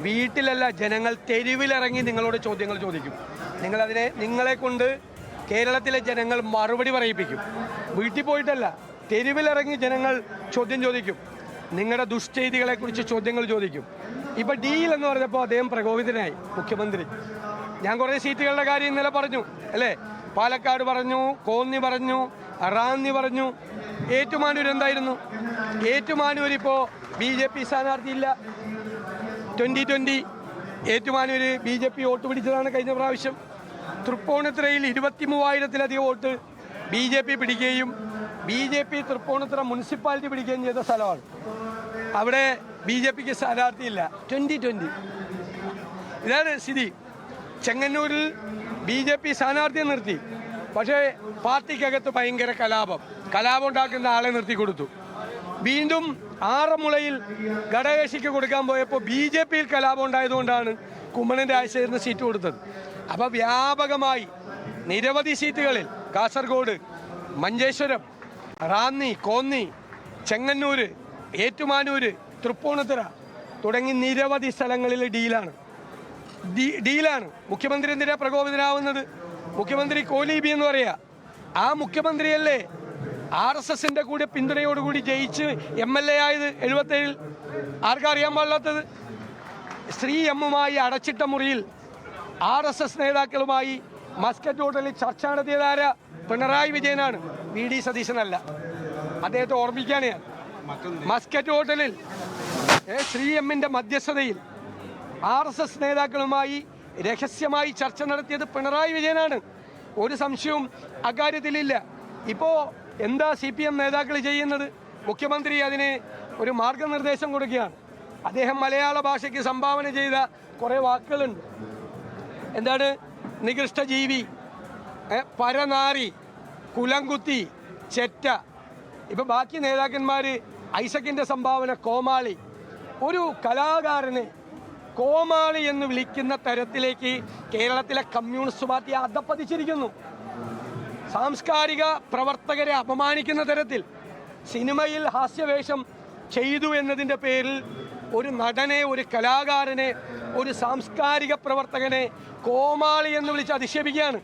വീട്ടിലല്ല, ജനങ്ങൾ തെരുവിലിറങ്ങി നിങ്ങളോട് ചോദ്യങ്ങൾ ചോദിക്കും. നിങ്ങളെ കൊണ്ട് കേരളത്തിലെ ജനങ്ങൾ മറുപടി പറയിപ്പിക്കും. വീട്ടിൽ പോയിട്ടല്ല, തെരുവിലിറങ്ങി ജനങ്ങൾ ചോദ്യം ചോദിക്കും. നിങ്ങളുടെ ദുഷ്ചെയ്തികളെക്കുറിച്ച് ചോദ്യങ്ങൾ ചോദിക്കും. ഇപ്പം ഡീൽ എന്ന് പറഞ്ഞപ്പോൾ അദ്ദേഹം പ്രകോപിതനായി, മുഖ്യമന്ത്രി. ഞാൻ കുറേ സീറ്റുകളുടെ കാര്യം ഇന്നലെ പറഞ്ഞു അല്ലേ? പാലക്കാട് പറഞ്ഞു, കോന്നി പറഞ്ഞു, റാന്നി പറഞ്ഞു. ഏറ്റുമാനൂർ എന്തായിരുന്നു? ഏറ്റുമാനൂർ ഇപ്പോൾ BJP സ്ഥാനാർത്ഥിയില്ല. 2020 ഏറ്റുമാനൂർ BJP വോട്ട് പിടിച്ചതാണ് കഴിഞ്ഞ പ്രാവശ്യം. തൃപ്പൂണിത്തുറയിൽ 23,000-ലധികം വോട്ട് BJP പിടിക്കുകയും BJP തൃപ്പൂണിത്തുറ മുനിസിപ്പാലിറ്റി പിടിക്കുകയും ചെയ്ത സ്ഥലമാണ്. അവിടെ BJPക്ക് സ്ഥാനാർത്ഥിയില്ല. 2020 ഇതാണ് സ്ഥിതി. ചെങ്ങന്നൂരിൽ BJP സ്ഥാനാർത്ഥിയെ നിർത്തി, പക്ഷേ പാർട്ടിക്കകത്ത് ഭയങ്കര കലാപം ഉണ്ടാക്കുന്ന ആളെ നിർത്തി കൊടുത്തു. വീണ്ടും ആറന്മുളയിൽ ഘടകകക്ഷിക്ക് കൊടുക്കാൻ പോയപ്പോൾ BJPയിൽ കലാപം ഉണ്ടായതുകൊണ്ടാണ് കുമ്മനം രാജശേഖരന് സീറ്റ് കൊടുത്തത്. അപ്പോൾ വ്യാപകമായി നിരവധി സീറ്റുകളിൽ കാസർഗോഡ്, മഞ്ചേശ്വരം, റാന്നി, കോന്നി, ചെങ്ങന്നൂർ, ഏറ്റുമാനൂർ, തൃപ്പൂണിത്തുറ തുടങ്ങി നിരവധി സ്ഥലങ്ങളിൽ ഡീലാണ്. മുഖ്യമന്ത്രി എന്തിനാ പ്രകോപിതനാവുന്നത്? മുഖ്യമന്ത്രി കോലീബി എന്ന് പറയാ. ആ മുഖ്യമന്ത്രിയല്ലേ RSSന്റെ കൂടെ പിന്തുണയോടുകൂടി ജയിച്ച് MLA ആയത് 77-ൽ? ആർക്കറിയാൻ പാടില്ലാത്തത്? ശ്രീ എമ്മുമായി അടച്ചിട്ട മുറിയിൽ RSS നേതാക്കളുമായി മസ്കറ്റ് ഹോട്ടലിൽ ചർച്ച നടത്തിയതാര? പിണറായി വിജയനാണ്, VD സതീശനല്ല. അദ്ദേഹത്തെ ഓർമ്മിക്കുകയാണ് ഞാൻ. മസ്കറ്റ് ഹോട്ടലിൽ ശ്രീ എമ്മിൻ്റെ മധ്യസ്ഥതയിൽ RSS നേതാക്കളുമായി രഹസ്യമായി ചർച്ച നടത്തിയത് പിണറായി വിജയനാണ്. ഒരു സംശയവും അക്കാര്യത്തിലില്ല. ഇപ്പോൾ എന്താ CPM നേതാക്കൾ ചെയ്യുന്നത്? മുഖ്യമന്ത്രി അതിന് ഒരു മാർഗനിർദ്ദേശം കൊടുക്കുകയാണ്. അദ്ദേഹം മലയാള ഭാഷയ്ക്ക് സംഭാവന ചെയ്ത കുറേ വാക്കുകളുണ്ട്. എന്താണ്? നികൃഷ്ടജീവി, പരനാറി, കുലംകുത്തി, ചെറ്റ. ഇപ്പം ബാക്കി നേതാക്കന്മാർ ഐസക്കിൻ്റെ സംഭാവന കോമാളി. ഒരു കലാകാരനെ കോമാളി എന്ന് വിളിക്കുന്ന തരത്തിലേക്ക് കേരളത്തിലെ കമ്മ്യൂണിസ്റ്റ് പാർട്ടി അധപ്പതിച്ചിരിക്കുന്നു. സാംസ്കാരിക പ്രവർത്തകരെ അപമാനിക്കുന്ന തരത്തിൽ സിനിമയിൽ ഹാസ്യവേഷം ചെയ്തു എന്നതിൻ്റെ പേരിൽ ഒരു നടനെ, ഒരു കലാകാരനെ, ഒരു സാംസ്കാരിക പ്രവർത്തകനെ കോമാളി എന്ന് വിളിച്ച് അധിക്ഷേപിക്കുകയാണ്.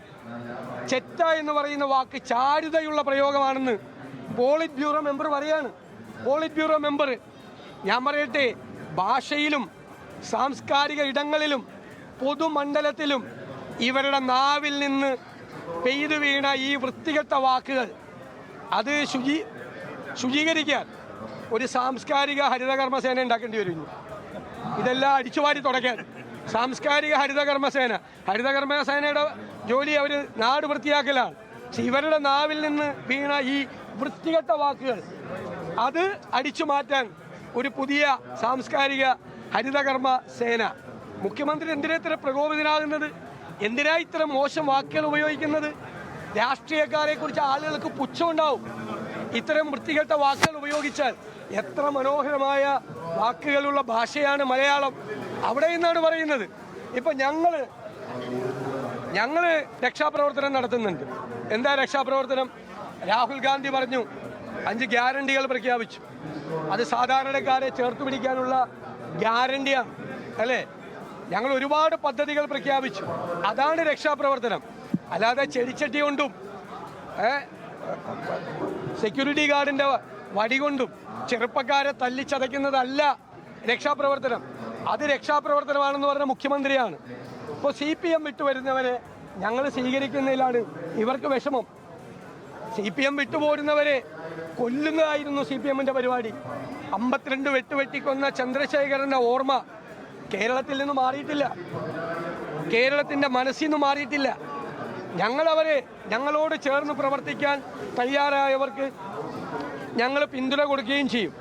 ചെറ്റ എന്ന് പറയുന്ന വാക്ക് ചാരുതയുള്ള പ്രയോഗമാണെന്ന് പോളിറ്റ് ബ്യൂറോ മെമ്പർ പറയാണ്. Polit bureau member. ഞാൻ പറയട്ടെ, ഭാഷയിലും സാംസ്കാരിക ഇടങ്ങളിലും പൊതുമണ്ഡലത്തിലും ഇവരുടെ നാവിൽ നിന്ന് പെയ്തു വീണ ഈ വൃത്തികെട്ട വാക്കുകൾ അത് ശുചീകരിക്കാൻ ഒരു സാംസ്കാരിക ഹരിതകർമ്മസേന ഉണ്ടാക്കേണ്ടി വരും. ഇതെല്ലാം അടിച്ചുവാരി തുടയ്ക്കാൻ സാംസ്കാരിക ഹരിതകർമ്മസേനയുടെ ജോലി അവർ നാട് വൃത്തിയാക്കലാണ്. പക്ഷെ ഇവരുടെ നാവിൽ നിന്ന് വീണ ഈ വൃത്തികെട്ട വാക്കുകൾ അത് അടിച്ചു മാറ്റാൻ ഒരു പുതിയ സാംസ്കാരിക ഹരിതകർമ്മ സേന. മുഖ്യമന്ത്രി എന്തിനാ ഇത്ര പ്രകോപിതനാകുന്നത്? എന്തിനാ ഇത്തരം മോശം വാക്കുകൾ ഉപയോഗിക്കുന്നത്? രാഷ്ട്രീയക്കാരെ കുറിച്ച് ആളുകൾക്ക് പുച്ഛമുണ്ടാവും. ഇത്തരം വൃത്തികെട്ട വാക്കുകൾ ഉപയോഗിച്ചാൽ എത്ര മനോഹരമായ വാക്കുകളുള്ള ഭാഷയാണ് മലയാളം. അവിടെ നിന്നാണ് പറയുന്നത്. ഇപ്പം ഞങ്ങൾ രക്ഷാപ്രവർത്തനം നടത്തുന്നുണ്ട്. എന്താ രക്ഷാപ്രവർത്തനം? രാഹുൽ ഗാന്ധി പറഞ്ഞു 5 ഗ്യാരണ്ടികൾ പ്രഖ്യാപിച്ചു. അത് സാധാരണക്കാരെ ചേർത്ത് പിടിക്കാനുള്ള ഗ്യാരണ്ടിയാണ് അല്ലേ? ഞങ്ങൾ ഒരുപാട് പദ്ധതികൾ പ്രഖ്യാപിച്ചു. അതാണ് രക്ഷാപ്രവർത്തനം. അല്ലാതെ ചെടിച്ചട്ടി കൊണ്ടും സെക്യൂരിറ്റി ഗാർഡിൻ്റെ വടി കൊണ്ടും ചെറുപ്പക്കാരെ തല്ലിച്ചതയ്ക്കുന്നതല്ല രക്ഷാപ്രവർത്തനം. അത് രക്ഷാപ്രവർത്തനമാണെന്ന് പറഞ്ഞ മുഖ്യമന്ത്രിയാണ്. ഇപ്പോൾ CPM വിട്ടുവരുന്നവരെ ഞങ്ങൾ സ്വീകരിക്കുന്നതിലാണ് ഇവർക്ക് വിഷമം. CPM വിട്ടുപോരുന്നവരെ കൊല്ലുന്നതായിരുന്നു CPMൻ്റെ പരിപാടി. 52 വെട്ടുവെട്ടിക്കൊന്ന ചന്ദ്രശേഖരൻ്റെ ഓർമ്മ കേരളത്തിൽ നിന്ന് മാറിയിട്ടില്ല, കേരളത്തിൻ്റെ മനസ്സിൽ നിന്ന് മാറിയിട്ടില്ല. ഞങ്ങളോട് ചേർന്ന് പ്രവർത്തിക്കാൻ തയ്യാറായവർക്ക് ഞങ്ങൾ പിന്തുണ കൊടുക്കുകയും ചെയ്യും.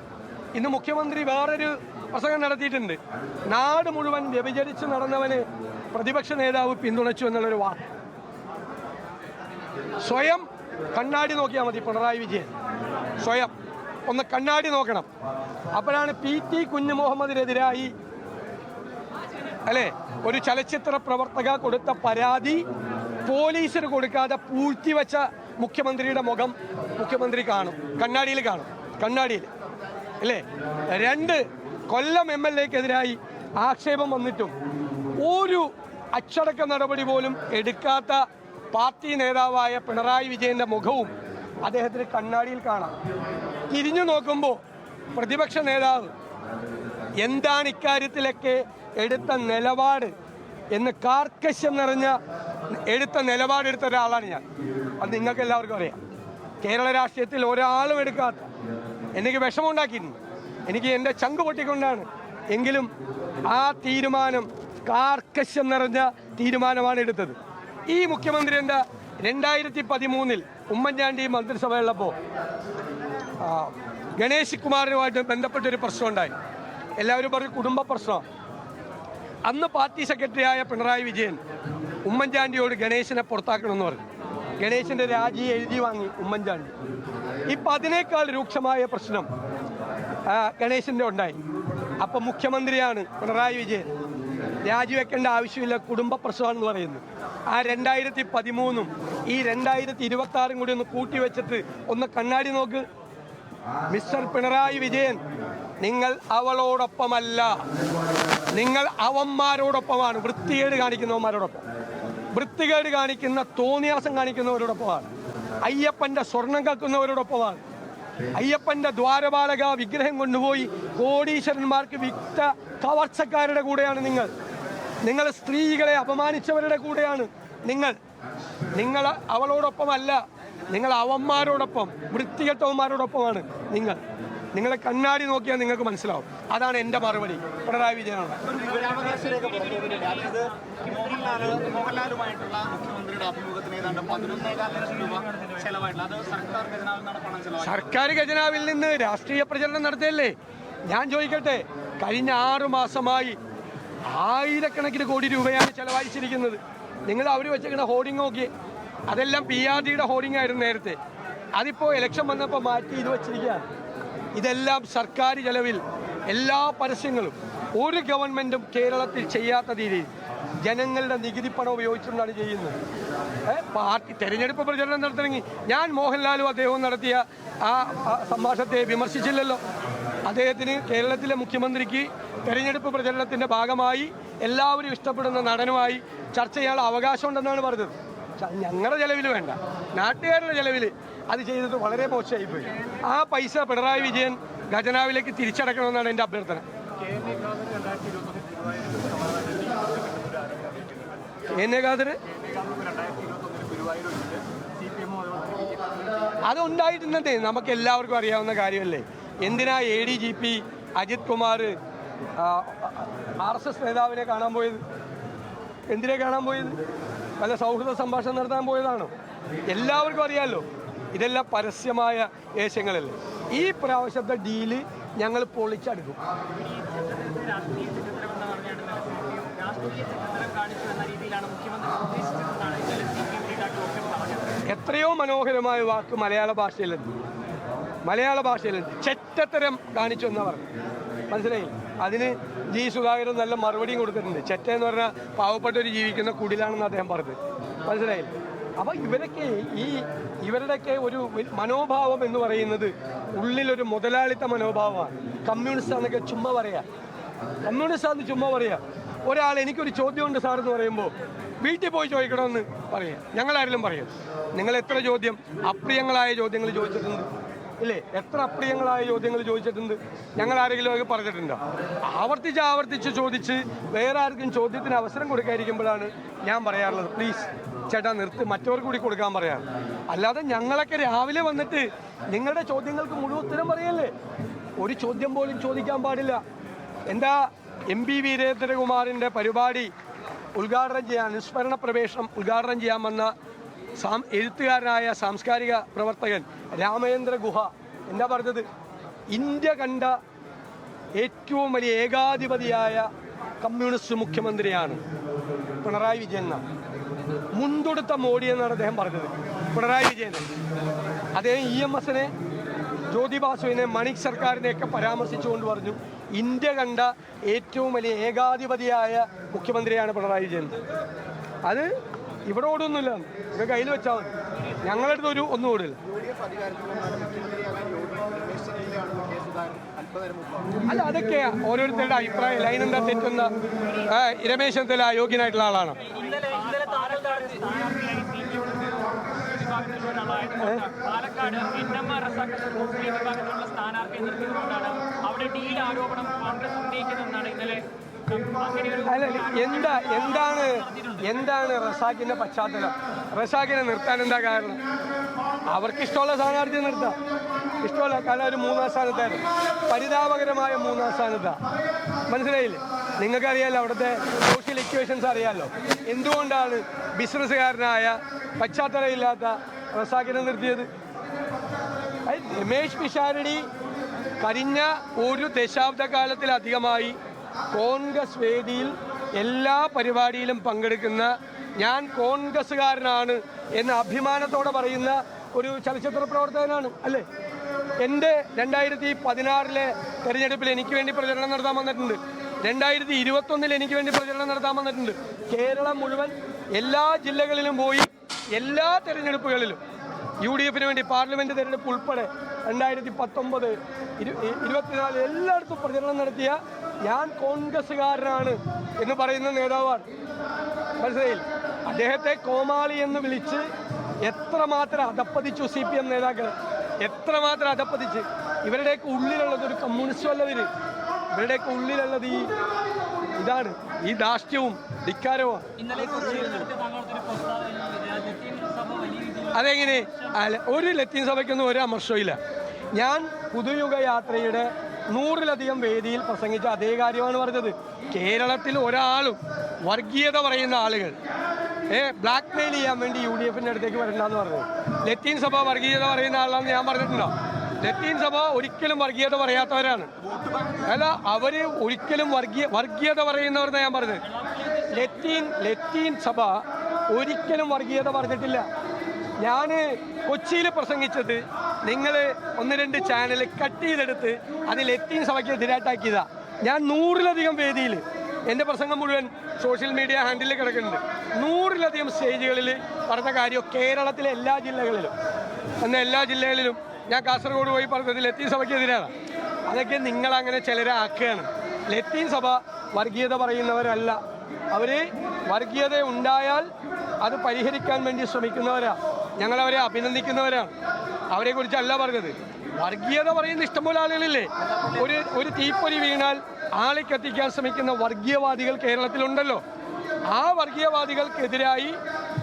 ഇന്ന് മുഖ്യമന്ത്രി വേറൊരു പ്രസംഗം നടത്തിയിട്ടുണ്ട്. നാട് മുഴുവൻ വ്യഭിചരിച്ച് നടന്നവന് പ്രതിപക്ഷ നേതാവ് പിന്തുണച്ചു എന്നുള്ളൊരു വാക്ക്. സ്വയം കണ്ണാടി നോക്കിയാൽ മതി. പിണറായി വിജയൻ സ്വയം ഒന്ന് കണ്ണാടി നോക്കണം. അപ്പോഴാണ് PT കുഞ്ഞുമുഹമ്മദിനെതിരായി അല്ലേ ഒരു ചലച്ചിത്ര പ്രവർത്തക കൊടുത്ത പരാതി പോലീസിന് കൊടുക്കാതെ പൂഴ്ത്തിവെച്ച മുഖ്യമന്ത്രിയുടെ മുഖം മുഖ്യമന്ത്രി കാണും, കണ്ണാടിയിൽ അല്ലേ. 2 കൊല്ലം MLAക്കെതിരായി ആക്ഷേപം വന്നിട്ടും ഒരു അച്ചടക്ക നടപടി പോലും എടുക്കാത്ത പാർട്ടി നേതാവായ പിണറായി വിജയൻ്റെ മുഖവും അദ്ദേഹത്തിന് കണ്ണാടിയിൽ കാണാം. തിരിഞ്ഞു നോക്കുമ്പോൾ പ്രതിപക്ഷ നേതാവ് എന്താണ് ഇക്കാര്യത്തിലൊക്കെ എടുത്ത നിലപാട് എന്ന് കാർക്കശ്യം നിറഞ്ഞ നിലപാടെടുത്ത ഒരാളാണ് ഞാൻ. അത് നിങ്ങൾക്ക് എല്ലാവർക്കും അറിയാം. കേരള രാഷ്ട്രീയത്തിൽ ഒരാളും എടുക്കാത്ത, എനിക്ക് വിഷമമുണ്ടാക്കിയിരുന്നു, എനിക്ക് എൻ്റെ ചങ്ക് പൊട്ടിക്കൊണ്ടാണ്. എങ്കിലും ആ തീരുമാനം കാർക്കശ്യം നിറഞ്ഞ തീരുമാനമാണ് എടുത്തത്. ഈ മുഖ്യമന്ത്രി എന്താ 2013 ഉമ്മൻചാണ്ടി മന്ത്രിസഭയുള്ളപ്പോൾ ഗണേഷ് കുമാറിനുമായിട്ട് ബന്ധപ്പെട്ടൊരു പ്രശ്നമുണ്ടായി. എല്ലാവരും പറഞ്ഞു കുടുംബ പ്രശ്നം. അന്ന് പാർട്ടി സെക്രട്ടറിയായ പിണറായി വിജയൻ ഉമ്മൻചാണ്ടിയോട് ഗണേശനെ പുറത്താക്കണമെന്ന് പറഞ്ഞു. ഗണേശൻ്റെ രാജി എഴുതി വാങ്ങി ഉമ്മൻചാണ്ടി. ഇപ്പം അതിനേക്കാൾ രൂക്ഷമായ പ്രശ്നം ഗണേശൻ്റെ ഉണ്ടായി. അപ്പം മുഖ്യമന്ത്രിയാണ് പിണറായി വിജയൻ, രാജിവെക്കേണ്ട ആവശ്യമില്ല, കുടുംബ പ്രശ്നമാണെന്ന് പറയുന്നു. ആ 2013 ഈ 2026 കൂടി ഒന്ന് കൂട്ടിവെച്ചിട്ട് ഒന്ന് കണ്ണാടി നോക്ക്. മിസ്റ്റർ പിണറായി വിജയൻ, നിങ്ങൾ അവളോടൊപ്പമല്ല, നിങ്ങൾ അവന്മാരോടൊപ്പമാണ്. വൃത്തികേട് കാണിക്കുന്നവന്മാരോടൊപ്പം, വൃത്തികേട് കാണിക്കുന്ന തോന്നിയാസം കാണിക്കുന്നവരോടൊപ്പമാണ്. അയ്യപ്പൻ്റെ സ്വർണം കക്കുന്നവരോടൊപ്പമാണ്. അയ്യപ്പൻ്റെ ദ്വാരപാലക വിഗ്രഹം കൊണ്ടുപോയി കോടീശ്വരന്മാർക്ക് വിറ്റ കവർച്ചക്കാരുടെ കൂടെയാണ് നിങ്ങൾ. നിങ്ങൾ സ്ത്രീകളെ അപമാനിച്ചവരുടെ കൂടെയാണ് നിങ്ങൾ അവളോടൊപ്പമല്ല, നിങ്ങൾ അവന്മാരോടൊപ്പം, വൃത്തികെട്ടവന്മാരോടൊപ്പമാണ് നിങ്ങൾ. നിങ്ങളെ കണ്ണാടി നോക്കിയാൽ നിങ്ങൾക്ക് മനസ്സിലാവും. അതാണ് എൻ്റെ മറുപടി പിണറായി വിജയനാണ്. സർക്കാർ ഖജനാവിൽ നിന്ന് രാഷ്ട്രീയ പ്രചരണം നടത്തിയല്ലേ? ഞാൻ ചോദിക്കട്ടെ, കഴിഞ്ഞ 6 മാസമായി ആയിരക്കണക്കിന് കോടി രൂപയാണ് ചെലവഴിച്ചിരിക്കുന്നത്. നിങ്ങൾ അവർ വെച്ചിരിക്കുന്ന ഹോർഡിംഗ് നോക്കിയേ, അതെല്ലാം PRDയുടെ ഹോർഡിംഗ് ആയിരുന്നു നേരത്തെ. അതിപ്പോൾ ഇലക്ഷൻ വന്നപ്പോൾ മാറ്റി ഇത് വെച്ചിരിക്കുകയാണ്. ഇതെല്ലാം സർക്കാർ ചെലവിൽ എല്ലാ പരസ്യങ്ങളും ഒരു ഗവൺമെൻറ്റും കേരളത്തിൽ ചെയ്യാത്ത രീതിയിൽ ജനങ്ങളുടെ നികുതി പണം ഉപയോഗിച്ചുകൊണ്ടാണ് ചെയ്യുന്നത്. പാർട്ടി തെരഞ്ഞെടുപ്പ് പ്രചരണം നടത്തണമെങ്കിൽ ഞാൻ മോഹൻലാലും അദ്ദേഹവും നടത്തിയ ആ സംഭാഷണത്തെ വിമർശിച്ചില്ലല്ലോ. അദ്ദേഹത്തിന് കേരളത്തിലെ മുഖ്യമന്ത്രിക്ക് തെരഞ്ഞെടുപ്പ് പ്രചരണത്തിൻ്റെ ഭാഗമായി എല്ലാവരും ഇഷ്ടപ്പെടുന്ന നടനുമായി ചർച്ച ചെയ്യാനുള്ള അവകാശമുണ്ടെന്നാണ് പറഞ്ഞത്. ഞങ്ങളുടെ ചെലവിൽ വേണ്ട, നാട്ടുകാരുടെ ചെലവിൽ അത് ചെയ്തത് വളരെ മോശമായിപ്പോയി. ആ പൈസ പിണറായി വിജയൻ ഖജനാവിലേക്ക് തിരിച്ചടക്കണമെന്നാണ് എൻ്റെ അഭ്യർത്ഥന. അതുണ്ടായിട്ടുണ്ടേ, നമുക്ക് എല്ലാവർക്കും അറിയാവുന്ന കാര്യമല്ലേ. എന്തിനാ ADGP അജിത് കുമാർ RSS നേതാവിനെ കാണാൻ പോയത്? എന്തിനാ കാണാൻ പോയത്? വല്ല സൗഹൃദ സംഭാഷണം നടത്താൻ പോയതാണോ? എല്ലാവർക്കും അറിയാമല്ലോ. ഇതെല്ലാം പരസ്യമായ വേഷങ്ങളല്ലേ. ഈ പ്രാവശ്യത്തെ ഡീല് ഞങ്ങൾ പൊളിച്ചെടുക്കും. എത്രയോ മനോഹരമായ വാക്ക് മലയാള ഭാഷയിലുണ്ട്. ചെറ്റത്തരം കാണിച്ചു എന്നാ പറഞ്ഞു, മനസ്സിലായി? അതിന് G. സുധാകരൻ നല്ല മറുപടിയും കൊടുത്തിട്ടുണ്ട്. ചെറ്റ എന്ന് പറഞ്ഞാൽ പാവപ്പെട്ടവർ ജീവിക്കുന്ന കുടിലാണെന്ന് അദ്ദേഹം പറഞ്ഞത്, മനസ്സിലായില്ല? അപ്പോൾ ഇവരുടെയൊക്കെ ഒരു മനോഭാവം എന്ന് പറയുന്നത് ഉള്ളിലൊരു മുതലാളിത്ത മനോഭാവമാണ്. കമ്മ്യൂണിസ്റ്റാന്നൊക്കെ ചുമ്മാ പറയാം. ഒരാൾ എനിക്കൊരു ചോദ്യമുണ്ട് സാർ എന്ന് പറയുമ്പോൾ വീട്ടിൽ പോയി ചോദിക്കണമെന്ന് പറയാം. ഞങ്ങളാരെങ്കിലും പറയും. നിങ്ങൾ എത്ര ചോദ്യം, അപ്രിയങ്ങളായ ചോദ്യങ്ങൾ ചോദിച്ചിട്ടുണ്ട് ഇല്ലേ? എത്ര അപ്രിയങ്ങളായ ചോദ്യങ്ങൾ ചോദിച്ചിട്ടുണ്ട്? ഞങ്ങൾ ആരെങ്കിലും ഒക്കെ പറഞ്ഞിട്ടുണ്ടോ? ആവർത്തിച്ച് ചോദിച്ച് വേറെ ആർക്കും ചോദ്യത്തിന് അവസരം കൊടുക്കാതിരിക്കുമ്പോഴാണ് ഞാൻ പറയാറുള്ളത്, പ്ലീസ് ചേട്ടാ നിർത്ത്, മറ്റവർക്ക് കൂടി കൊടുക്കാൻ പറയാം. അല്ലാതെ ഞങ്ങളൊക്കെ രാവിലെ വന്നിട്ട് നിങ്ങളുടെ ചോദ്യങ്ങൾക്ക് മുഴുവൻ ഉത്തരം പറയല്ലേ? ഒരു ചോദ്യം പോലും ചോദിക്കാൻ പാടില്ല. എന്താ MP വീരേന്ദ്രകുമാറിൻ്റെ പരിപാടി ഉദ്ഘാടനം ചെയ്യാൻ, അനുസ്മരണ പ്രവേശനം ഉദ്ഘാടനം ചെയ്യാൻ വന്ന എഴുത്തുകാരനായ സാംസ്കാരിക പ്രവർത്തകൻ രാമേന്ദ്ര ഗുഹ എന്താ പറഞ്ഞത്? ഇന്ത്യ കണ്ട ഏറ്റവും വലിയ ഏകാധിപതിയായ കമ്മ്യൂണിസ്റ്റ് മുഖ്യമന്ത്രിയാണ് പിണറായി വിജയൻ. മുൻതൊടുത്ത മോഡി എന്നാണ് അദ്ദേഹം പറഞ്ഞത്. പിണറായി വിജയനെ അദ്ദേഹം EMSനെ, ജ്യോതി ബാസുവിനെ, മണിക് സർക്കാരിനെയൊക്കെ പരാമർശിച്ചുകൊണ്ട് പറഞ്ഞു ഇന്ത്യ കണ്ട ഏറ്റവും വലിയ ഏകാധിപതിയായ മുഖ്യമന്ത്രിയാണ് പിണറായി വിജയൻ. അത് ഇവിടെ ഓടൊന്നുമില്ല, ഇവിടെ കയ്യിൽ വെച്ചാൽ മതി. ഞങ്ങളുടെ അടുത്ത് ഒന്നും ഓടില്ല. അല്ല, അതൊക്കെ ഓരോരുത്തരുടെ അഭിപ്രായം. അതിനെന്താ തെറ്റുന്ന? രമേശ് ചെന്നിത്തല യോഗ്യനായിട്ടുള്ള ആളാണ്. പാലക്കാട് സ്ഥാനാർത്ഥിയെ നിർത്തിക്കൊണ്ടാണ് അവിടെ ഡീൽ ആരോപണം കോൺഗ്രസ് ഉന്നയിക്കുന്നതെന്നാണ് ഇന്നലെ. അല്ല, എന്താണ് റസാഖിന്റെ പശ്ചാത്തലം? റസാഖിനെ നിർത്താൻ എന്താ കാരണം? അവർക്ക് ഇഷ്ടമുള്ള സ്ഥാനാർത്ഥിയെ നിർത്താം. ഇഷ്ടമല്ല, കാരണം ഒരു 3-ാം സ്ഥാനത്തായിരുന്നു. പരിതാപകരമായ 3-ാം സ്ഥാനത്താണ്. മനസ്സിലായില്ലേ? നിങ്ങൾക്കറിയാമല്ലോ, അവിടുത്തെ സോഷ്യൽ ഇക്വേഷൻസ് അറിയാമല്ലോ. എന്തുകൊണ്ടാണ് ബിസിനസ്സുകാരനായ പശ്ചാത്തലമില്ലാത്ത റസാഖിനെ നിർത്തിയത്? രമേശ് പിഷാരടി കഴിഞ്ഞ ഒരു ദശാബ്ദകാലത്തിലധികമായി കോൺഗ്രസ് വേദിയിൽ എല്ലാ പരിപാടിയിലും പങ്കെടുക്കുന്ന, ഞാൻ കോൺഗ്രസ്സുകാരനാണ് എന്ന് അഭിമാനത്തോടെ പറയുന്ന ഒരു ചലച്ചിത്ര പ്രവർത്തകനാണ്, അല്ലേ? എൻ്റെ 2016 തെരഞ്ഞെടുപ്പിൽ എനിക്ക് വേണ്ടി പ്രചരണം നടത്താൻ വന്നിട്ടുണ്ട്. 2021 എനിക്ക് വേണ്ടി പ്രചരണം നടത്താൻ വന്നിട്ടുണ്ട്. കേരളം മുഴുവൻ എല്ലാ ജില്ലകളിലും പോയി എല്ലാ തെരഞ്ഞെടുപ്പുകളിലും UDF വേണ്ടി പാർലമെന്റ് തെരഞ്ഞെടുപ്പ് ഉൾപ്പെടെ 2019, 24 എല്ലായിടത്തും പ്രചരണം നടത്തിയ ഞാൻ കോൺഗ്രസ്സുകാരനാണ് എന്ന് പറയുന്ന നേതാവാണ്. മനസ്സിലായില്ല? അദ്ദേഹത്തെ കോമാളി എന്ന് വിളിച്ച് എത്രമാത്രം അധപ്പതിച്ചു CPM നേതാക്കൾ, എത്രമാത്രം അധപ്പതിച്ച്. ഇവരുടെയൊക്കെ ഉള്ളിലുള്ളത് ഒരു കമ്മ്യൂണിസ്റ്റ് അല്ലവർ. ഇവരുടെയൊക്കെ ഉള്ളിലുള്ളത് ഇതാണ്, ഈ ധാർഷ്ട്യവും ധിക്കാരവും. അതെങ്ങനെ? അല്ല, ഒരു ലത്തീൻ സഭയ്ക്കൊന്നും ഒരു അമർഷവും ഇല്ല. ഞാൻ പുതുയുഗ യാത്രയുടെ 100-ലധികം വേദിയിൽ പ്രസംഗിച്ച അതേ കാര്യമാണ് പറഞ്ഞത്. കേരളത്തിൽ ഒരാളും വർഗീയത പറയുന്ന ആളുകൾ ബ്ലാക്ക് മെയിൽ ചെയ്യാൻ വേണ്ടി UDFന്റെ അടുത്തേക്ക് വരണ്ടെന്ന് പറഞ്ഞത്. ലത്തീൻ സഭ വർഗീയത പറയുന്ന ആളാണെന്ന് ഞാൻ പറഞ്ഞിട്ടുണ്ടോ? ലത്തീൻ സഭ ഒരിക്കലും വർഗീയത പറയാത്തവരാണ്. അല്ല, അവര് ഒരിക്കലും വർഗീയത പറയുന്നവരെന്ന് ഞാൻ പറഞ്ഞത്. ലത്തീൻ സഭ ഒരിക്കലും വർഗീയത പറഞ്ഞിട്ടില്ല. ഞാൻ കൊച്ചിയിൽ പ്രസംഗിച്ചത് നിങ്ങൾ 1-2 ചാനൽ കട്ട് ചെയ്തെടുത്ത് അത് ലത്തീൻ സഭയ്ക്ക് എതിരായിട്ടാക്കിയതാ. ഞാൻ 100-ലധികം വേദിയിൽ എൻ്റെ പ്രസംഗം മുഴുവൻ സോഷ്യൽ മീഡിയ ഹാൻഡിൽ കിടക്കുന്നുണ്ട്. 100-ലധികം സ്റ്റേജുകളിൽ പറഞ്ഞ കാര്യം കേരളത്തിലെ എല്ലാ ജില്ലകളിലും ഞാൻ കാസർഗോഡ് പോയി പറഞ്ഞത് ലത്തീൻ സഭയ്ക്കെതിരാണ്. അതൊക്കെ നിങ്ങളങ്ങനെ ചിലരെ ആക്കുകയാണ്. ലത്തീൻ സഭ വർഗീയത പറയുന്നവരല്ല. അവർ വർഗീയത ഉണ്ടായാൽ അത് പരിഹരിക്കാൻ വേണ്ടി ശ്രമിക്കുന്നവരാണ്. ഞങ്ങളവരെ അഭിനന്ദിക്കുന്നവരാണ്. അവരെക്കുറിച്ചല്ല പറഞ്ഞത്. വർഗീയത പറയുന്ന ഇഷ്ടംപോലെ ആളുകളില്ലേ? ഒരു തീപ്പൊരി വീണാൽ ആളെ കത്തിക്കാൻ ശ്രമിക്കുന്ന വർഗീയവാദികൾ കേരളത്തിലുണ്ടല്ലോ. ആ വർഗീയവാദികൾക്കെതിരായി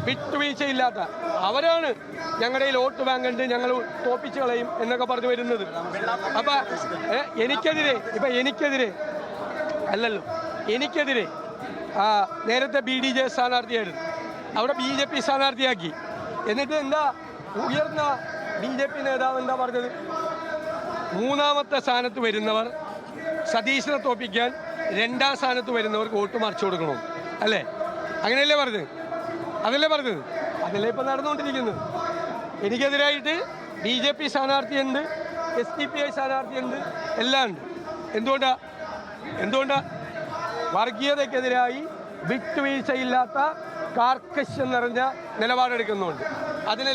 വിട്ടുവീഴ്ചയില്ലാത്ത അവരാണ് ഞങ്ങളുടെ വോട്ട് ബാങ്ക് ഉണ്ട്, ഞങ്ങൾ തോപ്പിച്ച് കളയും എന്നൊക്കെ പറഞ്ഞു വരുന്നത്. അപ്പം എനിക്കെതിരെ അല്ലല്ലോ, എനിക്കെതിരെ നേരത്തെ BDJ സ്ഥാനാർത്ഥിയായിരുന്നു, അവിടെ BJP സ്ഥാനാർത്ഥിയാക്കി. എന്നിട്ട് എന്താ ഉയർന്ന BJP നേതാവ് എന്താ പറഞ്ഞത്? 3-ാമത്തെ സ്ഥാനത്ത് വരുന്നവർ സതീശനെ തോപ്പിക്കാൻ 2-ാം സ്ഥാനത്ത് വരുന്നവർക്ക് വോട്ട് മറിച്ചു കൊടുക്കണം, അല്ലേ? അങ്ങനെയല്ലേ പറഞ്ഞത്? അതല്ലേ ഇപ്പം നടന്നുകൊണ്ടിരിക്കുന്നത്. എനിക്കെതിരായിട്ട് BJP സ്ഥാനാർത്ഥിയുണ്ട്, SDPI സ്ഥാനാർത്ഥിയുണ്ട്, എല്ലാം ഉണ്ട്. എന്തുകൊണ്ടാ വർഗീയതയ്ക്കെതിരായി വിട്ടുവീഴ്ചയില്ലാത്ത കാർക്കശ്യം നിറഞ്ഞ നിലപാടെടുക്കുന്നുണ്ട്. അതിനെ